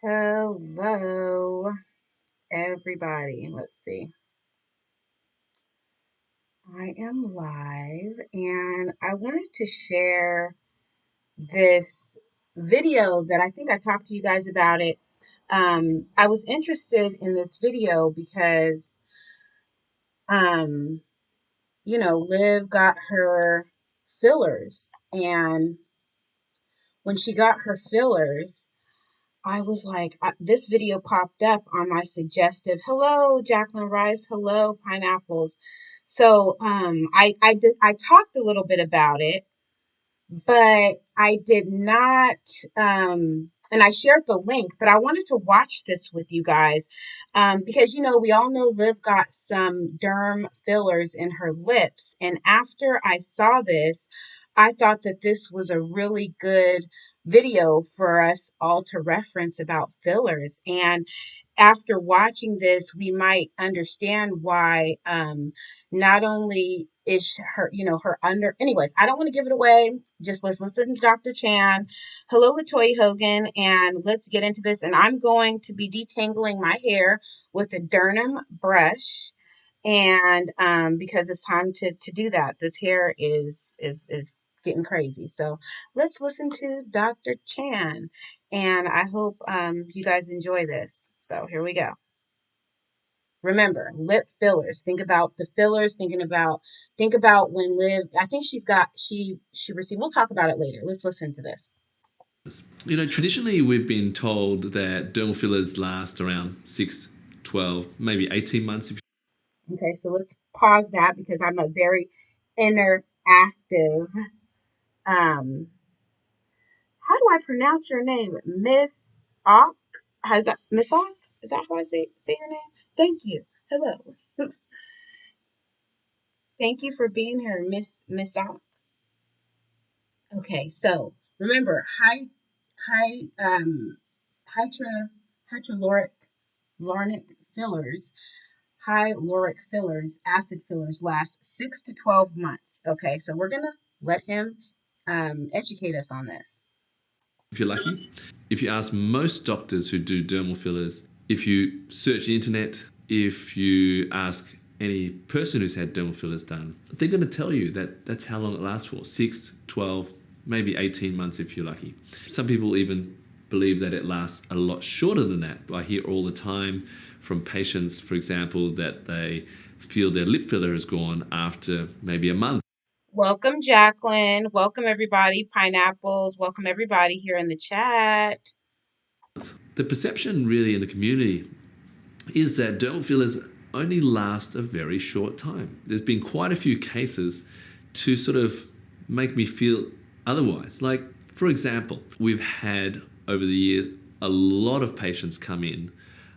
Hello, everybody. Let's see. I am live and I wanted to share this video that I think I talked to you guys about it. I was interested in this video because, um, Liv got her fillers. And when she got her fillers, I was like, this video popped up on my suggestive. Hello, Jacqueline Rice. Hello, pineapples. So, I talked a little bit about it, but I did not, and I shared the link, but I wanted to watch this with you guys, because, we all know Liv got some derm fillers in her lips. And after I saw this, I thought that this was a really good video for us all to reference about fillers. And after watching this, we might understand why, not only is her, her under, anyways, I don't want to give it away. Just let's listen to Dr. Chan. Hello, Latoya Hogan, and let's get into this. And I'm going to be detangling my hair with a Dernum brush. And because it's time to do that. This hair is getting crazy. So let's listen to Dr. Chan. And I hope you guys enjoy this. So here we go. Remember, lip fillers. Think about the fillers, think about when Liv, I think she received, we'll talk about it later. Let's listen to this. Traditionally we've been told that dermal fillers last around 6, 12, maybe 18 months. Okay, so let's pause that because I'm a very interactive, um, how do I pronounce your name? Miss Ock? Has that Miss Ock? Is that how I say your name? Thank you. Hello. Thank you for being here, Miss Ock. Okay, so remember, high hydra hyaluronic fillers, hyaluronic fillers, acid fillers last 6 to 12 months. Okay, so we're gonna let him educate us on this. If you're lucky. If you ask most doctors who do dermal fillers, if you search the internet, if you ask any person who's had dermal fillers done, they're going to tell you that that's how long it lasts for: 6, 12, maybe 18 months if you're lucky. Some people even believe that it lasts a lot shorter than that. I hear all the time from patients, for example, that they feel their lip filler is gone after maybe a month. Welcome, Jacqueline. Welcome, everybody. Pineapples. Welcome, everybody here in the chat. The perception really in the community is that dermal fillers only last a very short time. There's been quite a few cases to sort of make me feel otherwise. Like, for example, we've had over the years a lot of patients come in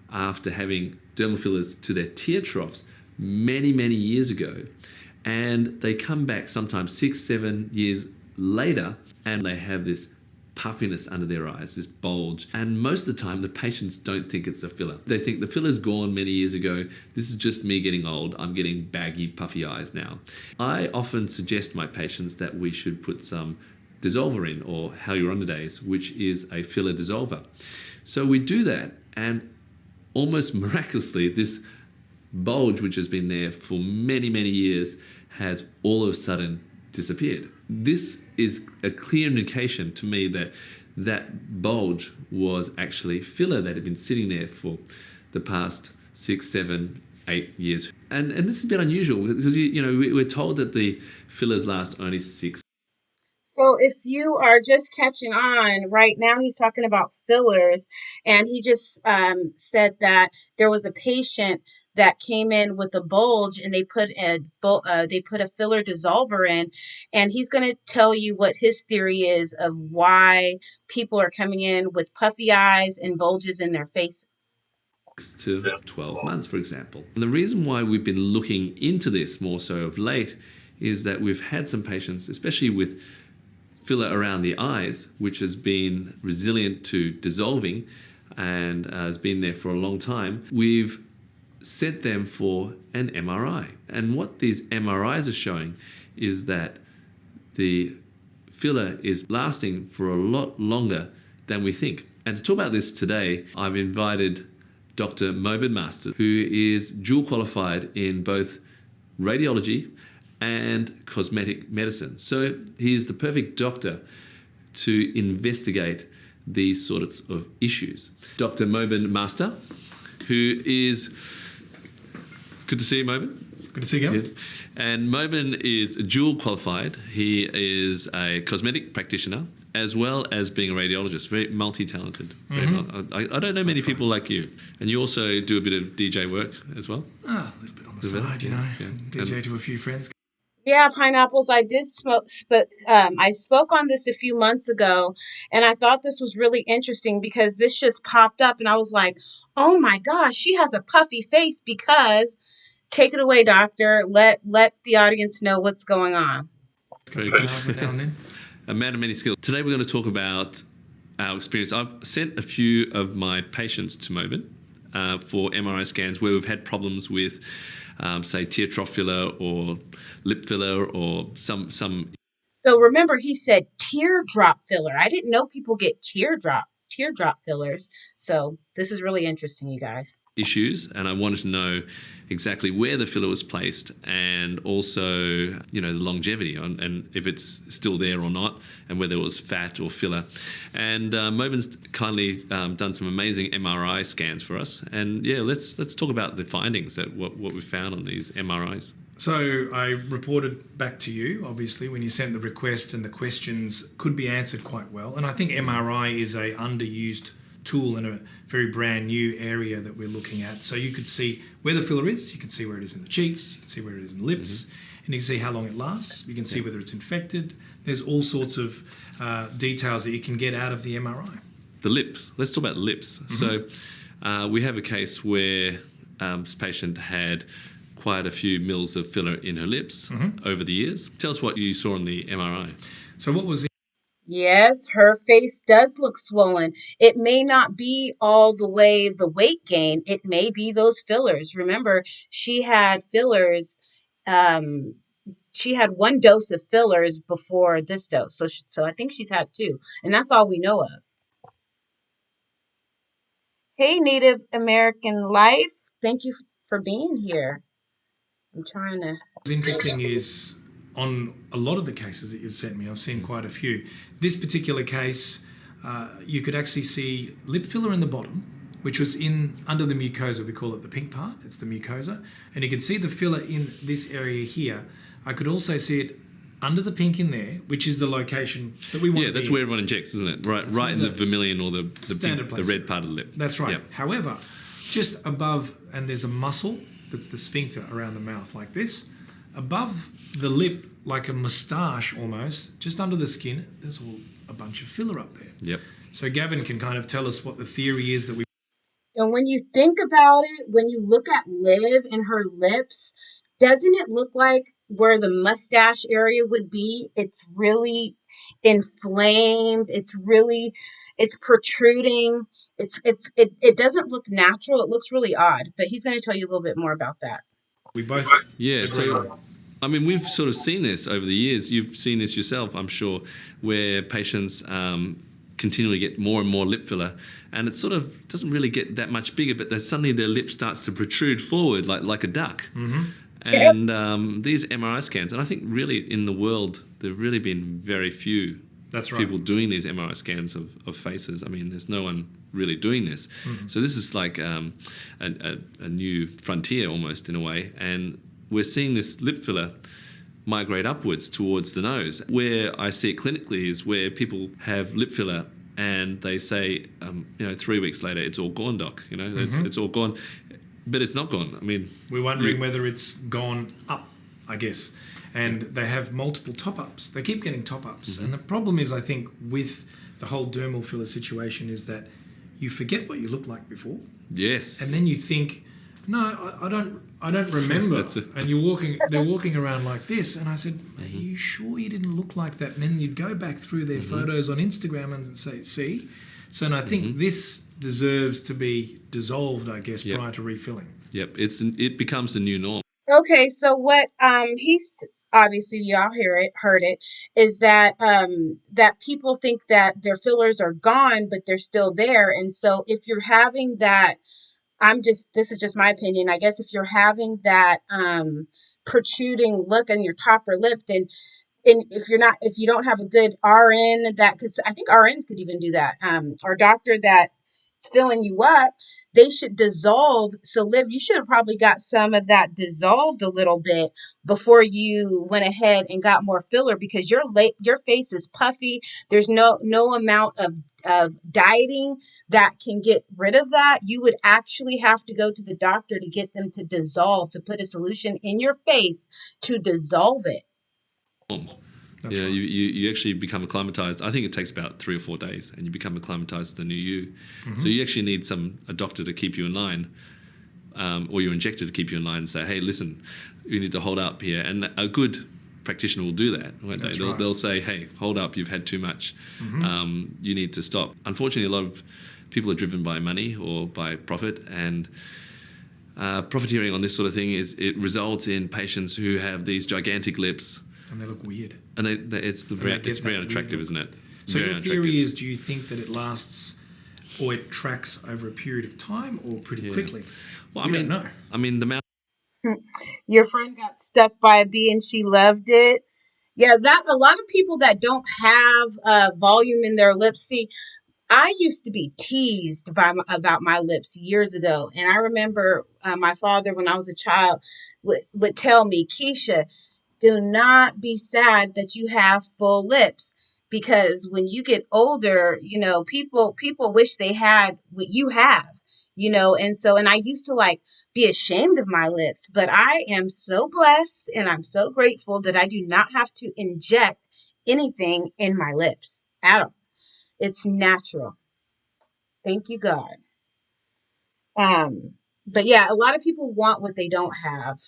after having dermal fillers to their tear troughs many, many years ago. And they come back sometimes 6, 7 years later and they have this puffiness under their eyes, this bulge. And most of the time, the patients don't think it's a filler. They think the filler's gone many years ago. This is just me getting old. I'm getting baggy, puffy eyes now. I often suggest to my patients that we should put some dissolver in, or hyaluronidase, which is a filler dissolver. So we do that, and almost miraculously, this bulge, which has been there for many, many years, has all of a sudden disappeared. This is a clear indication to me that that bulge was actually filler that had been sitting there for the past 6, 7, 8 years. And this is a bit unusual because we're told that the fillers last only 6. So if you are just catching on right now, he's talking about fillers, and he just said that there was a patient that came in with a bulge, and they put a filler dissolver in, and he's going to tell you what his theory is of why people are coming in with puffy eyes and bulges in their face. To 12 months, for example. And the reason why we've been looking into this more so of late is that we've had some patients, especially with filler around the eyes, which has been resilient to dissolving and has been there for a long time. We've sent them for an MRI. And what these MRIs are showing is that the filler is lasting for a lot longer than we think. And to talk about this today, I've invited Dr. Mobin Masters, who is dual qualified in both radiology and cosmetic medicine. So he is the perfect doctor to investigate these sorts of issues. Dr. Mobin Master, who is... Good to see you, Mobin. Good to see you. Yeah. And Mobin is dual qualified. He is a cosmetic practitioner as well as being a radiologist, very multi-talented. I don't know many people like you. And you also do a bit of DJ work as well? A little bit on the side, you know. Yeah. DJ to a few friends. Yeah, Pineapples, I did I spoke on this a few months ago, and I thought this was really interesting because this just popped up, and I was like, oh my gosh, she has a puffy face because... Take it away, doctor. Let the audience know what's going on. Very good. A man of many skills. Today we're going to talk about our experience. I've sent a few of my patients to Mobin for MRI scans where we've had problems with, say, tear trough filler or lip filler or some. So remember, he said teardrop filler. I didn't know people get teardrop fillers. So this is really interesting, you guys. Issues, and I wanted to know exactly where the filler was placed and also, you know, the longevity and if it's still there or not and whether it was fat or filler. And Mobin's kindly done some amazing MRI scans for us. And yeah, let's talk about the findings that what we found on these MRIs. So I reported back to you, obviously, when you sent the request, and the questions could be answered quite well. And I think MRI is a underused tool in a very brand new area that we're looking at. So you could see where the filler is, you can see where it is in the cheeks, you can see where it is in the lips, and you can see how long it lasts, you can see whether it's infected. There's all sorts of details that you can get out of the MRI. The lips, let's talk about the lips. So we have a case where this patient had quite a few mils of filler in her lips over the years. Tell us what you saw on the MRI. So what was Yes, her face does look swollen. It may not be all the way the weight gain. It may be those fillers. Remember, she had fillers. She had one dose of fillers before this dose. So I think she's had two. And that's all we know of. Hey, Native American Life. Thank you for being here. I'm trying to... What's interesting is on a lot of the cases that you've sent me, I've seen quite a few. This particular case, you could actually see lip filler in the bottom, which was under the mucosa. We call it the pink part. It's the mucosa. And you can see the filler in this area here. I could also see it under the pink in there, which is the location that we want to be. Yeah, that's where everyone injects, isn't it? Right in the vermilion or the pink, the red part of the lip. That's right. Yeah. However, just above, and there's a muscle that's the sphincter around the mouth like this. Above the lip, like a moustache almost, just under the skin, there's a bunch of filler up there. Yep. So Gavin can kind of tell us what the theory is that we... And when you think about it, when you look at Liv and her lips, doesn't it look like where the mustache area would be? It's really inflamed. It's protruding. It doesn't look natural. It looks really odd, but he's going to tell you a little bit more about that. We both... Yeah, so I mean, we've sort of seen this over the years. You've seen this yourself, I'm sure, where patients continually get more and more lip filler, and it sort of doesn't really get that much bigger, but then suddenly their lip starts to protrude forward like a duck. And these MRI scans, and I think really in the world, there have really been very few people doing these MRI scans of faces. I mean, there's no one really doing this. So this is like a new frontier almost in a way, and we're seeing this lip filler migrate upwards towards the nose. Where I see it clinically is where people have lip filler and they say, 3 weeks later, it's all gone, doc. It's all gone, but it's not gone. I mean, we're wondering whether it's gone up, I guess. And they have multiple top-ups. They keep getting top-ups. And the problem is, I think, with the whole dermal filler situation is that you forget what you looked like before. Yes. And then you think, no, I don't remember. And they're walking around like this. And I said, are you sure you didn't look like that? And then you'd go back through their photos on Instagram and say, see? So and I think this deserves to be dissolved, I guess, prior to refilling. Yep, it becomes the new norm. Okay, so what obviously y'all heard it, is that that people think that their fillers are gone, but they're still there. And so if you're having that, this is just my opinion. I guess if you're having that protruding look on your top or lip, then and if you don't have a good RN that, because I think RNs could even do that, or doctor that's filling you up, they should dissolve. So Liv, you should have probably got some of that dissolved a little bit before you went ahead and got more filler, because your face is puffy. There's no amount of dieting that can get rid of that. You would actually have to go to the doctor to get them to dissolve, to put a solution in your face to dissolve it. That's Yeah, right. you actually become acclimatized. I think it takes about 3 or 4 days, and you become acclimatized to the new you. So you actually need a doctor to keep you in line, or your injector to keep you in line and say, hey, listen, you need to hold up here. And a good practitioner will do that, won't they? That's They'll, right. they'll say, hey, hold up, you've had too much. You need to stop. Unfortunately, a lot of people are driven by money or by profit, and profiteering on this sort of thing it results in patients who have these gigantic lips. And they look weird. And it's very unattractive, isn't it? So Very your unattractive. theory is, do you think that it lasts or it tracks over a period of time or pretty quickly? Well, We don't know. I mean, the mouth Your friend got stuck by a bee and she loved it. Yeah, that a lot of people that don't have volume in their lips. See, I used to be teased about my lips years ago, and I remember my father, when I was a child, would tell me, Keisha, do not be sad that you have full lips, because when you get older, people wish they had what you have, and I used to like be ashamed of my lips, but I am so blessed and I'm so grateful that I do not have to inject anything in my lips at all. It's natural. Thank you, God. But yeah, a lot of people want what they don't have.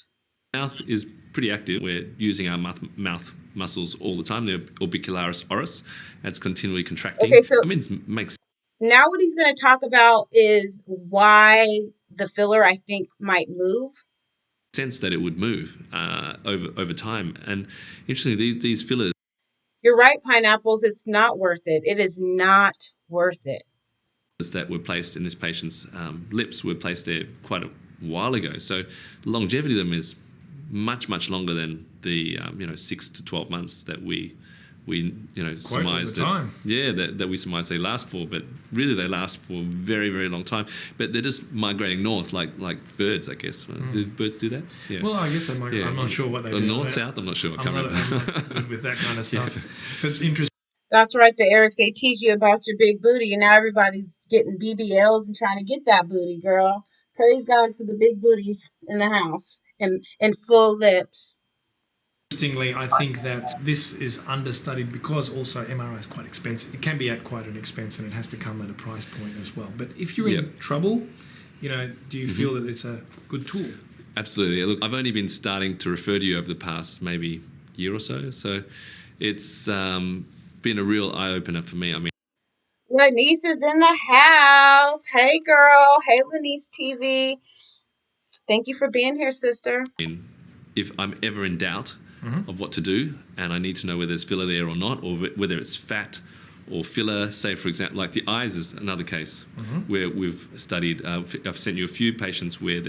is pretty active. We're using our mouth muscles all the time. The orbicularis oris. That's continually contracting. Okay, so I mean, it makes now what he's going to talk about is why the filler, I think, might move. sense that it would move over time. And interestingly, these fillers You're right, pineapples. It's not worth it. It is not worth it. that were placed in this patient's lips were placed there quite a while ago. So the longevity of them is much longer than the 6 to 12 months that we surmise that we surmise they last for, but really they last for a very long time. But they're just migrating north like birds, I guess. Do birds do that? Yeah. Well, I guess they might. Yeah. I'm not sure what they do. North, south, I'm not sure. I'm not good with that kind of stuff. But interesting. That's right, the Erics, they tease you about your big booty, and now everybody's getting BBLs and trying to get that booty, girl. Praise God for the big booties in the house and full lips. Interestingly, I think that this is understudied because also MRI is quite expensive. It can be at quite an expense, and it has to come at a price point as well. But if you're in trouble, do you feel that it's a good tool? Absolutely. Look, I've only been starting to refer to you over the past maybe year or so. So it's been a real eye-opener for me. I mean, Lanice is in the house. Hey, girl. Hey, Lanice TV. Thank you for being here, sister. if I'm ever in doubt of what to do, and I need to know whether there's filler there or not, or whether it's fat or filler, say for example, like the eyes is another case where we've studied. I've sent you a few patients where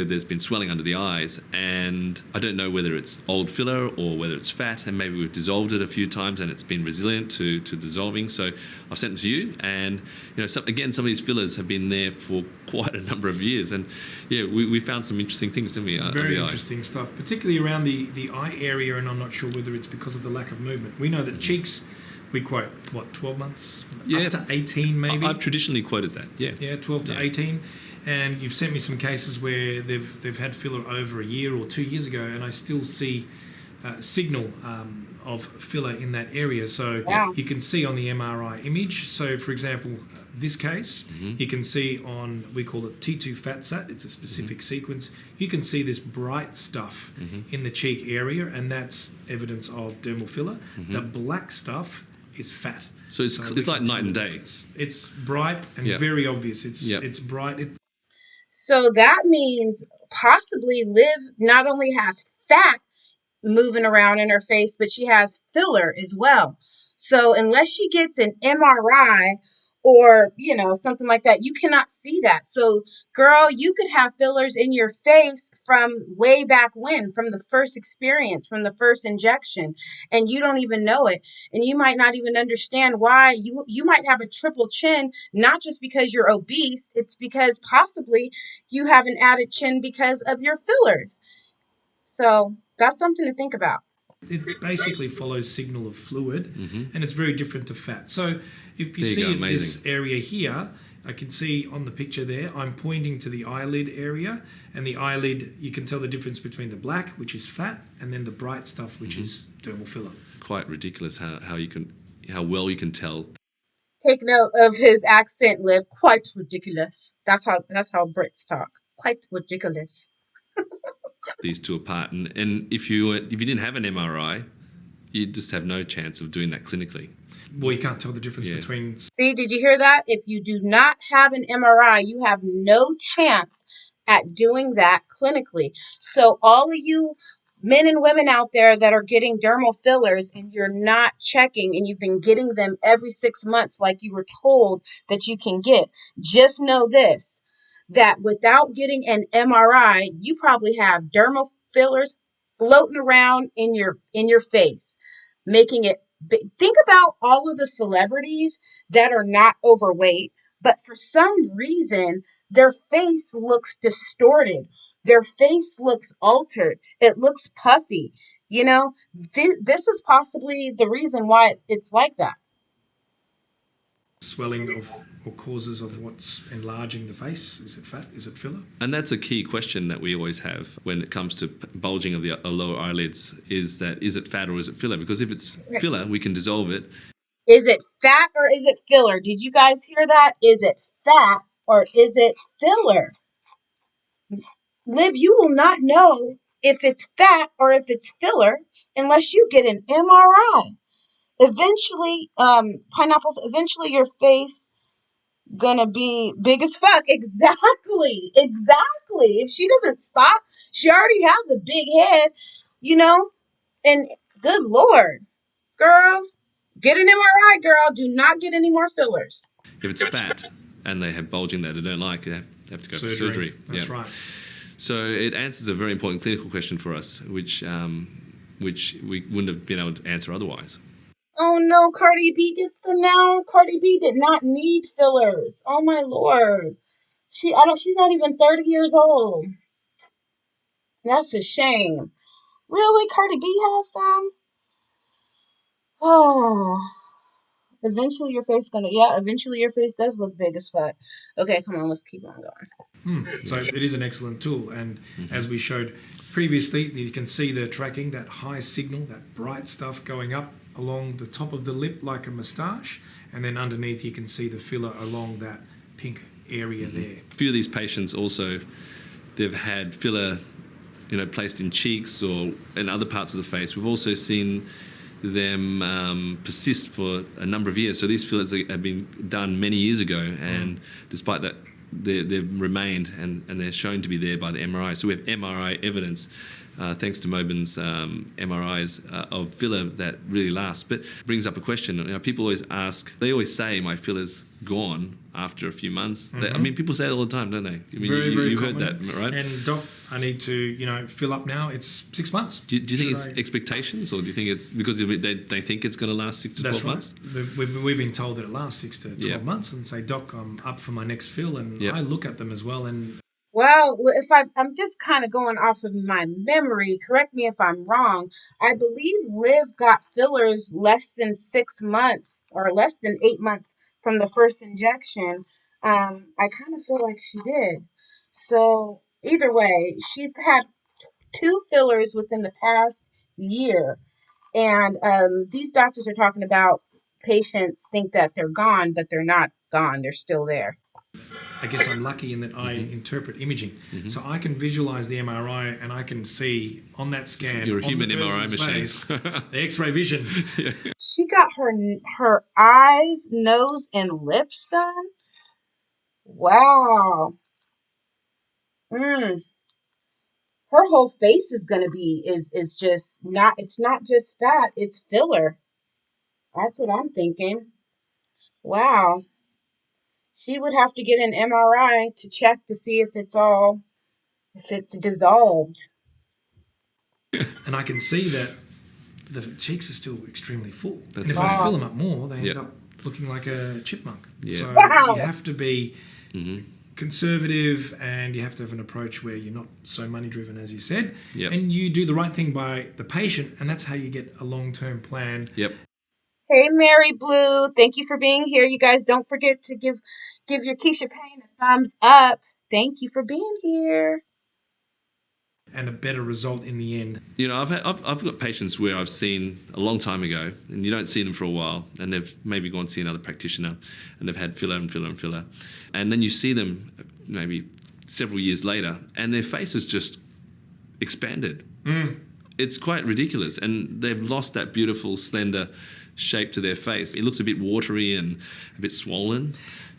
there's been swelling under the eyes, and I don't know whether it's old filler or whether it's fat, and maybe we've dissolved it a few times and it's been resilient to dissolving. So I've sent them to you, and some of these fillers have been there for quite a number of years, and we found some interesting things, didn't we? Very interesting stuff, particularly around the eye area, and I'm not sure whether it's because of the lack of movement. We know that cheeks, we quote, 12 months? Up to 18 maybe? I've traditionally quoted that, Yeah, 12 to 18. And you've sent me some cases where they've had filler over a year or 2 years ago, and I still see signal of filler in that area. So you can see on the MRI image. So, for example, this case, you can see on, we call it T2 fat sat. It's a specific sequence. You can see this bright stuff in the cheek area, and that's evidence of dermal filler. The black stuff is fat. So it's like night and day. It's bright and very obvious. It's bright. So that means possibly Liv not only has fat moving around in her face, but she has filler as well. So unless she gets an MRI or, something like that, you cannot see that. So, girl, you could have fillers in your face from way back when, from the first experience, from the first injection, and you don't even know it. And you might not even understand why you might have a triple chin, not just because you're obese, it's because possibly you have an added chin because of your fillers. So that's something to think about. It basically follows signal of fluid, and it's very different to fat. So if you There you see go, this amazing. area here, I can see on the picture there, I'm pointing to the eyelid area, and the eyelid, you can tell the difference between the black, which is fat, and then the bright stuff, which is dermal filler. Quite ridiculous how well you can tell Take note of his accent, Liv. Quite ridiculous. That's how Brits talk. Quite ridiculous. these two apart. And if you didn't have an MRI, you just have no chance of doing that clinically. Well, you can't tell the difference Yeah. between. See, did you hear that? If you do not have an MRI, you have no chance at doing that clinically. So all of you men and women out there that are getting dermal fillers and you're not checking and you've been getting them every 6 months like you were told that you can get, just know this, that without getting an MRI, you probably have dermal fillers floating around in your face, making it think about all of the celebrities that are not overweight, but for some reason, their face looks distorted. Their face looks altered. It looks puffy. This is possibly the reason why it's like that. Swelling of or causes of what's enlarging the face. Is it fat? Is it filler? And that's a key question that we always have when it comes to bulging of the lower eyelids is it fat or is it filler? Because if it's filler, we can dissolve it. Is it fat or is it filler? Did you guys hear that? Is it fat or is it filler? Liv, you will not know if it's fat or if it's filler unless you get an MRI. Eventually, pineapples, eventually your face gonna be big as fuck. Exactly. Exactly. If she doesn't stop, she already has a big head, you know? And good Lord, girl, get an MRI, girl. Do not get any more fillers. If it's fat and they have bulging that they don't like, they have to go for surgery. That's right. So it answers a very important clinical question for us, which we wouldn't have been able to answer otherwise. Oh no, Cardi B gets them now. Cardi B did not need fillers. Oh my Lord. She's not even 30 years old. That's a shame. Really? Cardi B has them? Oh. Eventually your face does look big as fuck. Okay, come on, let's keep on going. So it is an excellent tool, and as we showed previously, you can see the tracking, that high signal, that bright stuff going up along the top of the lip like a moustache, and then underneath you can see the filler along that pink area there. A few of these patients also, they've had filler, placed in cheeks or in other parts of the face. We've also seen them persist for a number of years. So these fillers have been done many years ago, and despite that, they've remained and they're shown to be there by the MRI. So we have MRI evidence, thanks to Mobin's MRIs of filler that really lasts. But it brings up a question. People always ask, they always say my filler's gone after a few months. People say it all the time, don't they? You've heard that, right? And doc, I need to fill up now. It's 6 months. Do you think it's expectations, or do you think it's because they think it's going to last 6 to 12 months? We've been told that it lasts 6 to 12 months, and say, Doc, I'm up for my next fill, and I look at them as well. And well, if I'm just kind of going off of my memory, correct me if I'm wrong. I believe Liv got fillers less than 6 months or less than 8 months from the first injection. I kind of feel like she did. So either way, she's had 2 fillers within the past year. And these doctors are talking about patients think that they're gone, but they're not gone. They're still there. I guess I'm lucky in that I interpret imaging. So I can visualize the MRI and I can see on that scan. You're a human MRI machine. Face, the X-ray vision. She got her eyes, nose, and lips done. Wow. her whole face is going to be is just not, it's not just fat, it's filler. That's what I'm thinking. Wow. She would have to get an MRI to check to see if it's all, if it's dissolved. And I can see that the cheeks are still extremely full. That's And if right. I fill Wow. them up more, they end Yep. up looking like a chipmunk. Yeah. So Wow. you have to be Hmm. conservative, and you have to have an approach where you're not so money driven, as you said. Yep. And you do the right thing by the patient, and that's how you get a long-term plan. Yep. Hey, Mary Blue, thank you for being here. You guys don't forget to give your Keisha Payne a thumbs up. Thank you for being here. And a better result in the end. You know, I've got patients where I've seen a long time ago, and you don't see them for a while, and they've maybe gone to see another practitioner, and they've had filler and filler and filler, and then you see them maybe several years later, and their face is just expanded. It's quite ridiculous, and they've lost that beautiful, slender shape to their face. It looks a bit watery and a bit swollen.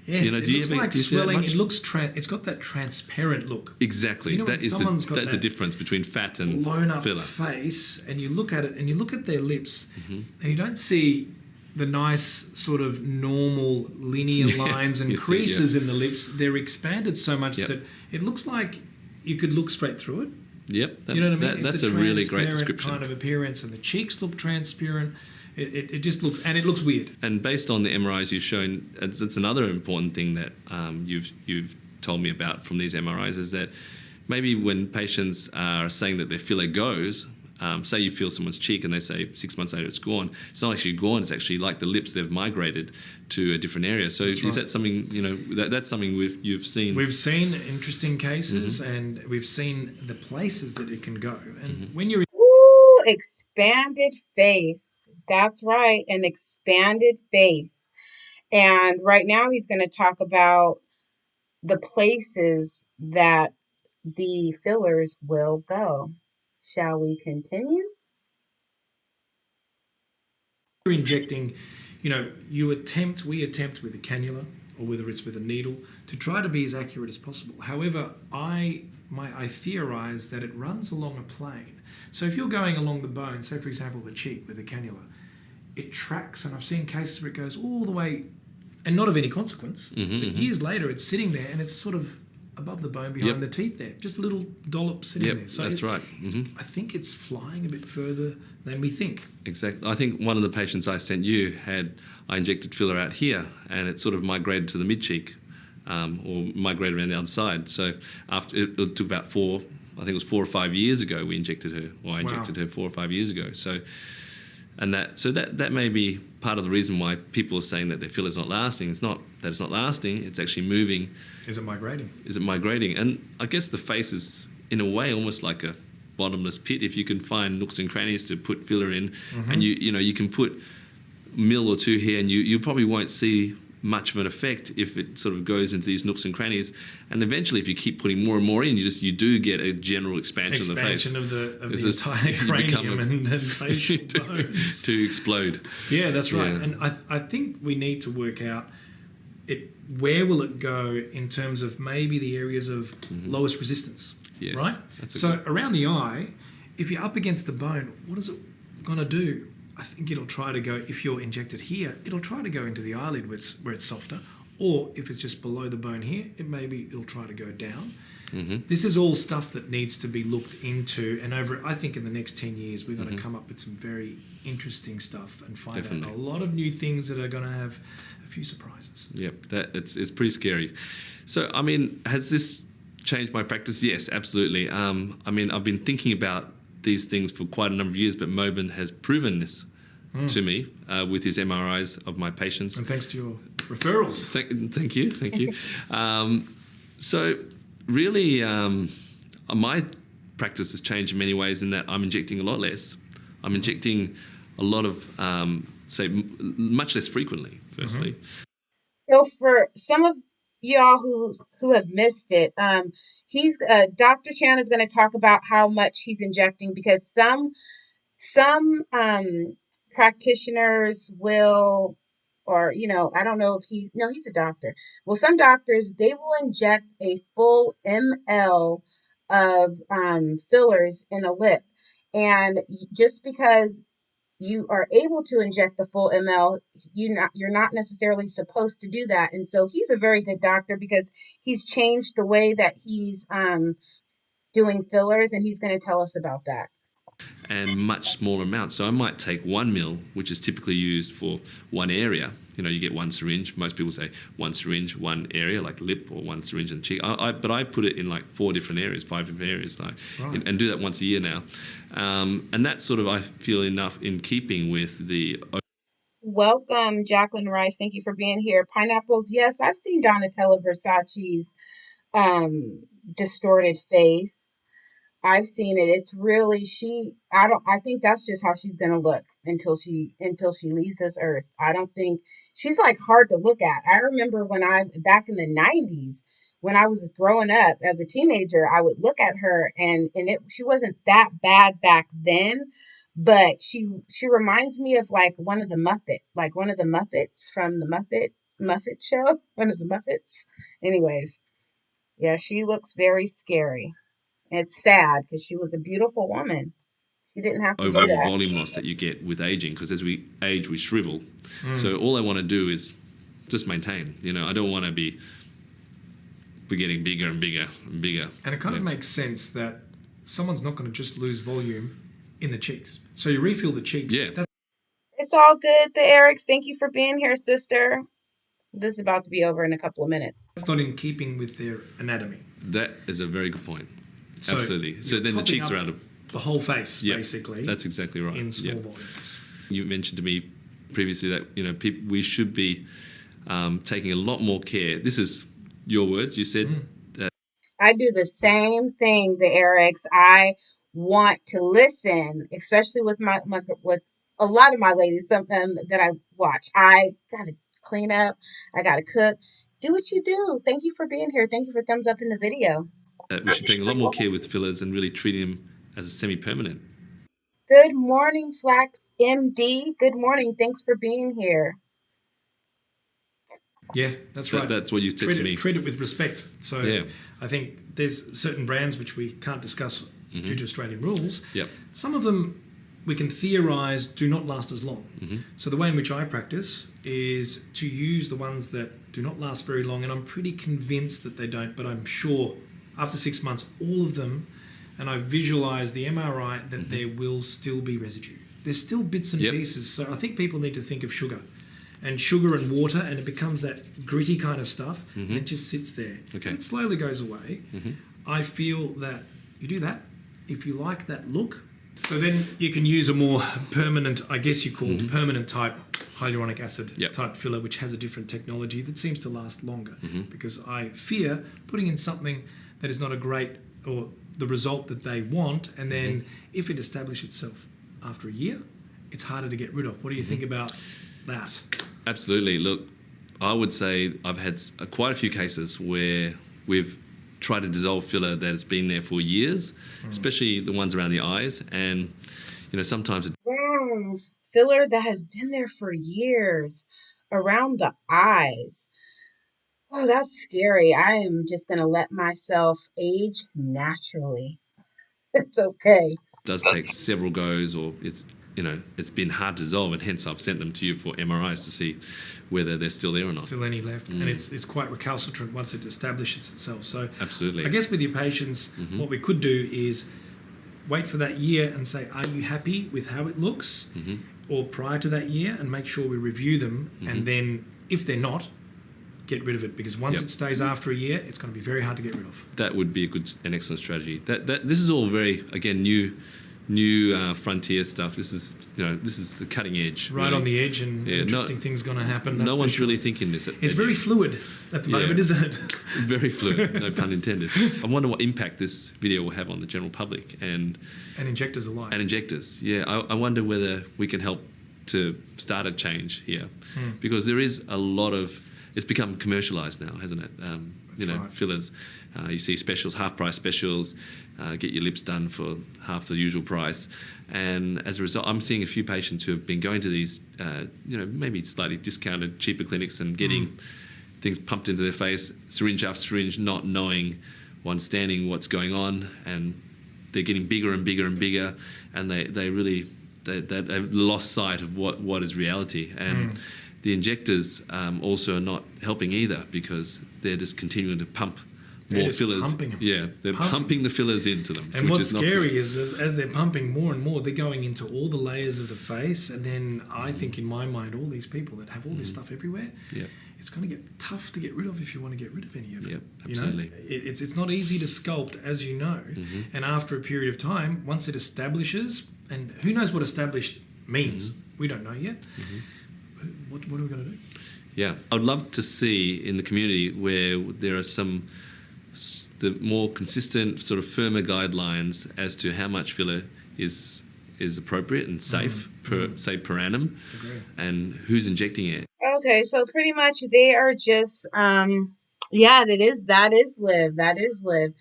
Yes, You know, it do you looks ever- like do you see that swelling. much? It looks it's got that transparent look. Exactly. You know, when That is someone's got that's the that difference between fat and Blown up filler. face, and you look at it, and you look at their lips, Mm-hmm. and you don't see the nice sort of normal linear Yeah, lines and you see, creases in the lips. They're expanded so much Yep. that it looks like you could look straight through it. Yep. You know what I mean? That's It's a really great transparent description. kind of appearance, and the cheeks look transparent. It just looks, and it looks weird. And based on the MRIs you've shown, it's another important thing that you've told me about from these MRIs is that maybe when patients are saying that their filler goes, say you feel someone's cheek and they say 6 months later it's gone, it's not actually gone, it's actually like the lips, they've migrated to a different area. So That's is right. that something, you know, that's something you've seen? We've seen interesting cases, Mm-hmm. and we've seen the places that it can go. And when you're Ooh, expanded face. That's right, an expanded face. And right now he's going to talk about the places that the fillers will go. Shall we continue? injecting, you know, we attempt with a cannula or whether it's with a needle to try to be as accurate as possible. However, I theorize that it runs along a plane. So if you're going along the bone, say for example the cheek with a cannula, it tracks, and I've seen cases where it goes all the way, and not of any consequence, but years later it's sitting there and it's sort of above the bone behind Yep. the teeth there, just a little dollop sitting Yep, there. So that's right. I think it's flying a bit further than we think. Exactly. I think one of the patients I sent you I injected filler out here, and it sort of migrated to the mid cheek, or migrated around the other side. So after it took about I think it was 4 or 5 years ago we injected her, or I injected her 4 or 5 years ago. So that may be part of the reason why people are saying that their filler's not lasting. It's not that it's not lasting; it's actually moving. Is it migrating? Is it migrating? And I guess the face is, in a way, almost like a bottomless pit. If you can find nooks and crannies to put filler in, and you can put a mil or two here, and you probably won't see much of an effect if it sort of goes into these nooks and crannies. And eventually, if you keep putting more and more in, you do get a general expansion of the face. Of the It's just- entire you become cranium and facial bones. to explode. Yeah, that's right. Yeah. And I think we need to work out where will it go in terms of maybe the areas of lowest resistance. Yes, Right? that's a So good- around the eye, if you're up against the bone, what is it going to do? I think it'll try to go, if you're injected here, it'll try to go into the eyelid where it's softer. Or if it's just below the bone here, it'll try to go down. This is all stuff that needs to be looked into, and I think in the next 10 years we're going to come up with some very interesting stuff and find Definitely. out a lot of new things that are going to have a few surprises. Yep, it's pretty scary. So, I mean, has this changed my practice? Yes, absolutely. I mean, I've been thinking about these things for quite a number of years, but Mobin has proven this to me with his MRIs of my patients. And thanks to your referrals. Thank you. So, really, my practice has changed in many ways in that I'm injecting a lot less. I'm injecting a lot of, much less frequently, firstly. So for some of y'all who have missed it, he's Dr. Chan is going to talk about how much he's injecting, because some practitioners will, or I don't know if he's a doctor. Well, some doctors, they will inject a full ml of fillers in a lip. And just because you are able to inject the full ml, you're not necessarily supposed to do that. And so he's a very good doctor because he's changed the way that he's doing fillers, and he's going to tell us about that. And much smaller amounts. So I might take 1 mil, which is typically used for one area. You know, you get one syringe. Most people say one syringe, one area, like lip, or one syringe in the cheek. But I put it in like 4 different areas, 5 different areas, like, Right. and do that once a year now. And that's sort of, I feel, enough in keeping with the. Welcome, Jacqueline Rice. Thank you for being here. Pineapples. Yes, I've seen Donatella Versace's distorted face. I've seen it. It's really I think that's just how she's gonna look until she leaves this earth. I don't think she's like hard to look at. I remember when back in the 90s, when I was growing up as a teenager, I would look at her and she wasn't that bad back then, but she reminds me of like one of the Muppets from the Muppet show, one of the Muppets. Anyways, yeah, she looks very scary. It's sad because she was a beautiful woman. She didn't have to do Overall that. volume loss that you get with aging, because as we age, we shrivel. So all I want to do is just maintain. You know, I don't want to be we're getting bigger and bigger and bigger. And it kind of makes sense that someone's not going to just lose volume in the cheeks. So you refill the cheeks. Yeah. It's all good, the Erics. Thank you for being here, sister. This is about to be over in a couple of minutes. That's not in keeping with their anatomy. That is a very good point. So Absolutely. So you're then the topping cheeks up are out of. the whole face, Yep, basically. That's exactly right. In small Yep. volumes. You mentioned to me previously that we should be taking a lot more care. This is your words. You said I do the same thing, the Erics. I want to listen, especially with with a lot of my ladies, some that I watch. I gotta clean up. I gotta cook. Do what you do. Thank you for being here. Thank you for thumbs up in the video. that we should take a lot more care with fillers and really treat them as a semi-permanent. Good morning, Flax MD. Good morning. Thanks for being here. Yeah, that's right. That's what you said to me. Treat it with respect. So Yeah. I think there's certain brands which we can't discuss due to Australian rules. Yep. Some of them we can theorise do not last as long. Mm-hmm. So the way in which I practice is to use the ones that do not last very long, and I'm pretty convinced that they don't, but I'm sure after 6 months, all of them, and I visualise the MRI that there will still be residue. There's still bits and Yep. pieces. So I think people need to think of sugar and water, and it becomes that gritty kind of stuff, and it just sits there. Okay. And it slowly goes away. I feel that you do that, if you like that look, so then you can use a more permanent, I guess you call permanent type hyaluronic acid Yep. type filler, which has a different technology that seems to last longer. Because I fear putting in something that is not a great or the result that they want, and then if it establishes itself after a year, it's harder to get rid of. What do you think about that? Absolutely. Look, I would say I've had quite a few cases where we've tried to dissolve filler that has been there for years, especially the ones around the eyes, and sometimes it Filler that has been there for years around the eyes. Oh, that's scary. I am just going to let myself age naturally. It's okay. does take several goes, or it's been hard to dissolve, and hence I've sent them to you for MRIs to see whether they're still there or not. Still any left, and it's quite recalcitrant once it establishes itself. So Absolutely. I guess with your patients, what we could do is wait for that year and say, are you happy with how it looks? Or prior to that year, and make sure we review them, and then if they're not, get rid of it, because once Yep. it stays after a year, it's going to be very hard to get rid of. That would be an excellent strategy. This is all very, again, new frontier stuff. This is the cutting edge. Right really. on the edge, and interesting things going to happen. No for one's sure. really thinking this. It's very fluid at the moment, isn't it? Very fluid, no pun intended. I wonder what impact this video will have on the general public and injectors alike. And injectors, yeah. I wonder whether we can help to start a change here, because there is a lot of. It's become commercialized now, hasn't it? Right. Fillers. You see specials, half price specials. Get your lips done for half the usual price, and as a result, I'm seeing a few patients who have been going to these, maybe slightly discounted, cheaper clinics and getting things pumped into their face, syringe after syringe, not knowing understanding what's going on, and they're getting bigger and bigger and bigger, and they really they've lost sight of what is reality. And the injectors also are not helping either, because they're just continuing to pump more fillers. Pumping them. Yeah, they're pumping the fillers into them. And which what's is not scary good. is as they're pumping more and more, they're going into all the layers of the face. And then I think in my mind, all these people that have all this stuff everywhere, Yeah. it's going to get tough to get rid of if you want to get rid of any of it. Yep, absolutely. You know, it's not easy to sculpt, as you know. And after a period of time, once it establishes, and who knows what established means, we don't know yet. What are we going to do? Yeah, I'd love to see in the community where there are the more consistent, sort of firmer guidelines as to how much filler is appropriate and safe per annum, and who's injecting it. Okay, so pretty much they are just yeah, that is Liv. That is Liv.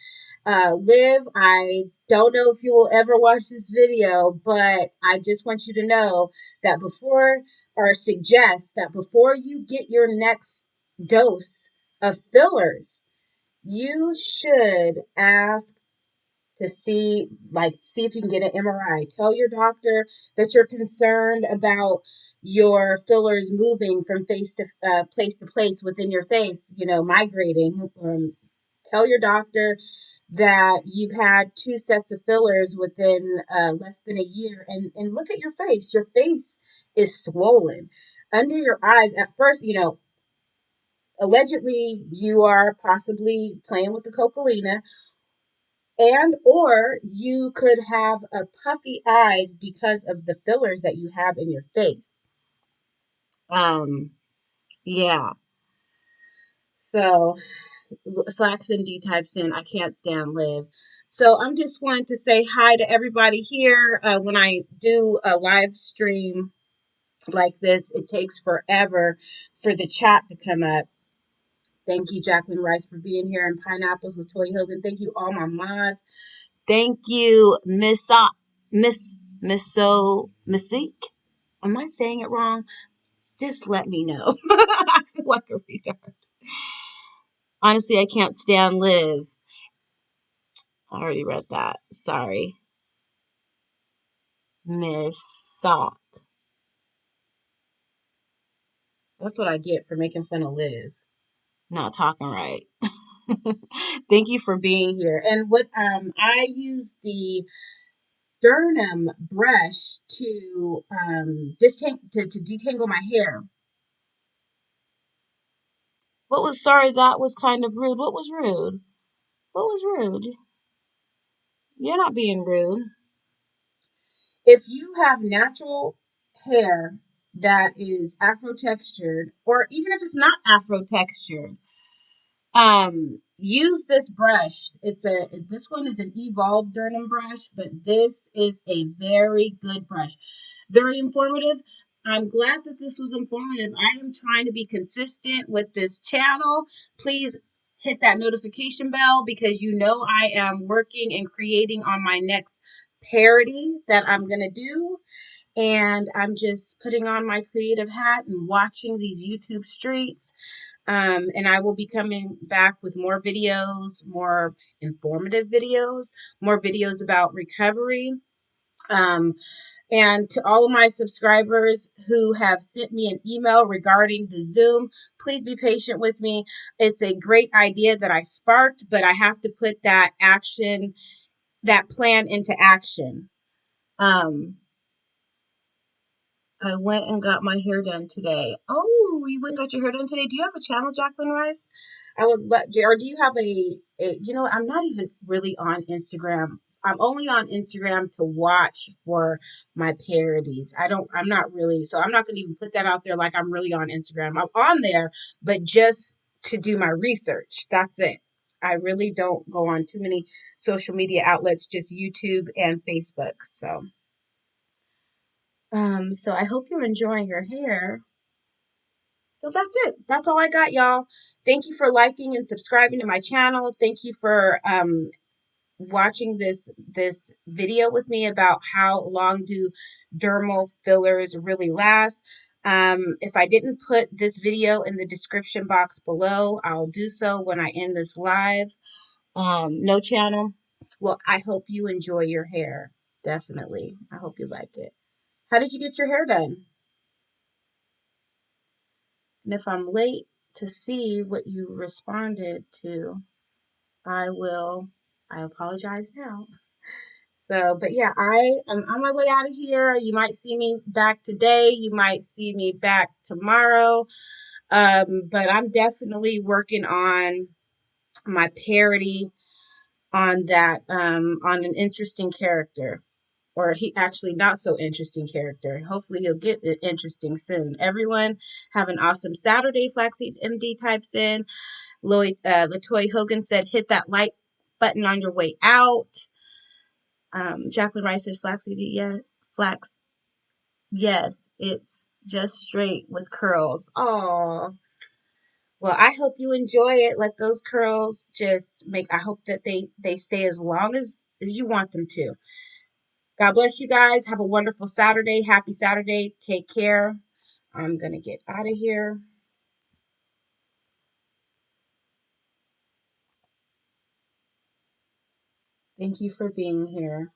Liv, I don't know if you will ever watch this video, but I just want you to know that suggest that before you get your next dose of fillers, you should ask to see if you can get an MRI. Tell your doctor that you're concerned about your fillers moving from place to place within your face, migrating. Tell your doctor that you've had 2 sets of fillers within less than a year, and look at your face. Your face is swollen. Under your eyes, at first, allegedly you are possibly playing with the cocaine, and or you could have a puffy eyes because of the fillers that you have in your face. Yeah. So Flaxen D types in, I can't stand Liv. So I'm just wanting to say hi to everybody here. When I do a live stream like this, it takes forever for the chat to come up. Thank you, Jacqueline Rice, for being here, and Pineapples, Latoya Hogan. Thank you, all my mods. Thank you, Mystique. Am I saying it wrong? Just let me know. I feel like a retard. Honestly, I can't stand Liv. I already read that. Sorry. Miss Sock. That's what I get for making fun of Liv. Not talking right. Thank you for being here. And what I use the Dernum brush to detangle my hair. That was kind of rude. What was rude? What was rude? You're not being rude. If you have natural hair that is afro textured, or even if it's not afro textured, use this brush. This one is an Evolve Dernum brush, but this is a very good brush. Very informative. I'm glad that this was informative. I am trying to be consistent with this channel. Please hit that notification bell, because I am working and creating on my next parody that I'm going to do. And I'm just putting on my creative hat and watching these YouTube streets. And I will be coming back with more videos, more informative videos, more videos about recovery. And to all of my subscribers who have sent me an email regarding the Zoom, please be patient with me. It's a great idea that I sparked, but I have to put that plan into action. I went and got my hair done today. Oh, you went and got your hair done today? Do you have a channel, Jacqueline Rice? Or do you have I'm not even really on Instagram. I'm only on Instagram to watch for my parodies. I'm not really, so I'm not going to even put that out there like I'm really on Instagram. I'm on there, but just to do my research. That's it. I really don't go on too many social media outlets, just YouTube and Facebook. So I hope you're enjoying your hair. So that's it. That's all I got, y'all. Thank you for liking and subscribing to my channel. Thank you for watching this video with me about how long do dermal fillers really last. If I didn't put this video in the description box below, I'll do so when I end this live. no channel. Well, I hope you enjoy your hair. Definitely. I hope you like it. How did you get your hair done? And if I'm late to see what you responded to, I will, I apologize now. So, but yeah, I am on my way out of here. You might see me back today. You might see me back tomorrow. But I'm definitely working on my parody on that, on an interesting character, or he actually not so interesting character. Hopefully he'll get it interesting soon. Everyone have an awesome Saturday. Flaxseed MD types in. Latoya Hogan said, hit that like button on your way out. Jacqueline Rice said, Flaxseed, yeah, flax. Yes, it's just straight with curls. Oh, well, I hope you enjoy it. Let those curls just make, I hope that they stay as long as you want them to. God bless you guys. Have a wonderful Saturday. Happy Saturday. Take care. I'm going to get out of here. Thank you for being here.